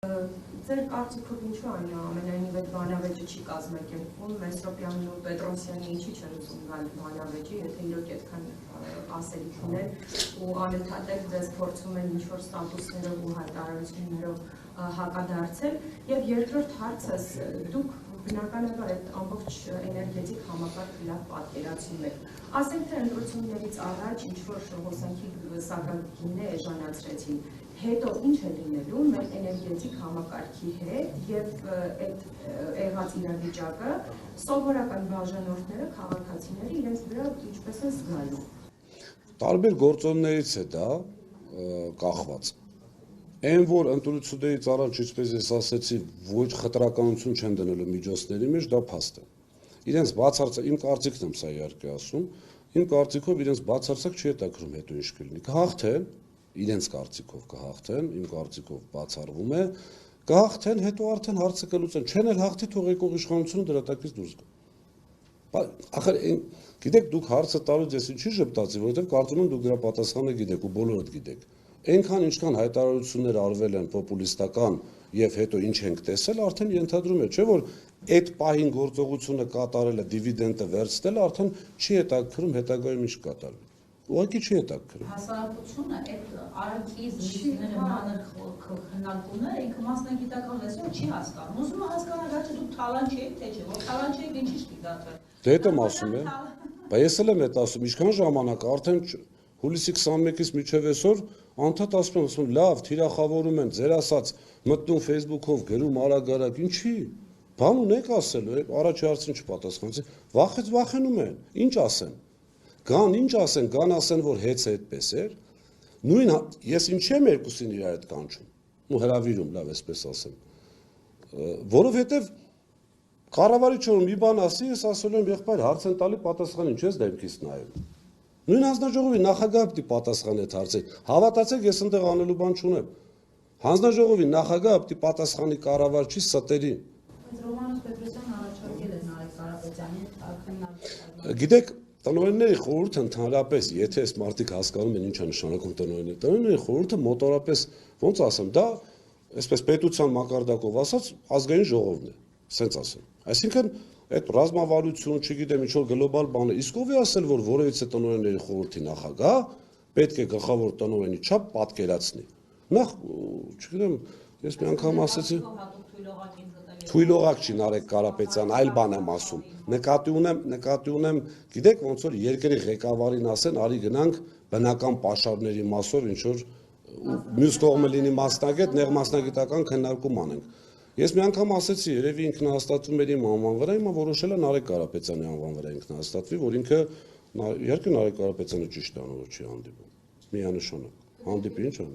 Ձեր կարծիքով ինչու այն ամենայնիվ այդ բանավեճը չի կազմակերպվում, Մեսրոպյանն ու Պետրոսյանը ինչի չեն ուզում գալ բանավեճի, եթե իրոք այդքան ասելիք ունեն ու անընդհատ ձեզ փորձում են ինչ-որ ստատուսներով ու հայտարարություններով հակադարձել, եւ երկրորդ հարցս դուք բնականաբար այդ ամբողջ էներգետիկ համակարգը լավ պատկերացնում եք։ Ասենք թե ընտրություններից առաջ ինչ-որ հոսանքի սակագիններ էժանացրեցին, հետո ինչ է լինելու մեր էներգետիկ համակարգի հետ եւ այդ եղած իրավիճակը սովորական բաժանորդները, քաղաքացիները իրենց վրա ինչպես են զգալու։ Տարբեր գործոններից է դա կախված։ Այն որ ընտրություններից առաջ, ինչպես ես ասացի, ոչ խտրականություն չեն դնելու միջոցների մեջ, դա փաստ է։ Իրենց բացարձակ, իմ կարծիքն եմ սա իհարկե ասում, իմ կարծիքով իրենց բացարձակ չի հետաքրում հետո ինչ կլինի։ Կհաղթեն, իրենց կարծիքով կհաղթեն, իմ կարծիքով բացառվում է, կհաղթեն, հետո արդեն հարցը կլուծեն, չեն էլ հաղթի, թող եկող իշխանությունը դրա տակից դուրս գա։ Ախր գիտեք, դուք հարցը տալուց ես ինչի ժպտացի, որովհետև կարծում եմ դուք դրա պատասխանը գիտեք ու բոլորդ գիտեք։ Այնքան ինչքան հայտարարություններ արվել են պոպուլիստական եւ հետո ինչ ենք տեսել, արդեն ենթադրում է, չէ՞ որ այդ պահին գործողությունը կատարելը, դիվիդենդը վերցնելը արդեն չի հետաքրում հետագայում ինչ կատարվի։ Ուղղակի չի հետաքրում։ Հասարակությունը այդ արագի զրույցները մանր քննարկումները ինքը մասնագիտական լեզվով չի հասկանում։ Ուզում է հասկանալ, թե դուք թալան չեք, թե չէ, որ թալան չեք, ինչի՞ չի դատվել։ Դե դա եմ ասում եմ։ Բայց ես էլ եմ այդ ասում, ինչքան ժամանակ արդեն հուլիսի 21-ից մինչև այսօր անդադ ասում եմ, լավ, թիրախավորում են, ձեր ասած մտնում Facebook-ով, գրում արագ-արագ, ինչի։ Բան ունեք ասելու, առաջի հարցին չպատասխանեցի, վախենում են, ինչ ասեն։ Գան, ինչ ասեն, գան ասեն, որ հեծը այդպես էր։ Նույն ես ինչի եմ երկուսին իրար հետ կանչում։ Ու հրավիրում, լավ, այսպես ասեմ։ Որովհետև կառավարիչը որ մի բան ասի, ես ասելու եմ, եղբայր, հարց են տալի, պատասխան ինչ ես դեմքից նայում։ Նույն հանձնաժողովի նախագահը պիտի պատասխանի այդ հարցին։ Հավատացեք, ես այնտեղ անելու բան չունեմ։ Հանձնաժողովի նախագահը պիտի պատասխանի կառավարչի ստերին։ Բայց Ռոմանոս Պետրոսյանն առաջարկել է Նարեկ Կարապետյանին քննարկել։ Գիտեք, տնօրենների խորհուրդը ընդհանրապես, եթե այս մարդիկ հասկանում են ինչ է նշանակում տնօրենների խորհուրդը մոտորապես, ոնց ասեմ, դա այսպես պետության մակարդակով ասած ազգային ժողովն է, սենց ասեմ։ Այսինքն այդ ռազմավարություն, չգիտեմ, ինչ որ գլոբալ բան է, իսկ ով է ասել, որ որևիցե տնօրենների խորհրդի նախագահ պետք է գլխավոր տնօրենի չափ պատկերացնի։ Նախ, չգիտեմ, ես մի անգամ ասեցի, թույլողակ չի Նարեկ Կարապետյան, այլ բան եմ ասում։ Նկատի ունեմ, գիտեք ոնց որ երկրի ղեկավարին ասեն, արի գնանք բնական պաշարների մասով ինչ որ մյուս կողմը լինի մասնագետ, նեղ մասնագիտական քննարկում անենք։ Ես մի անգամ ասեցի, երևի ինքնահաստատվում էր իմ անվան վրա, հիմա որոշել է Նարեկ Կարապետյանի անվան վրա ինքնահաստատվի, որ ինքը իհարկե Նարեկ Կարապետյանը ճիշտ է, որ չի հանդիպում։ Միանշանակ։ Հանդիպի ինչ անի։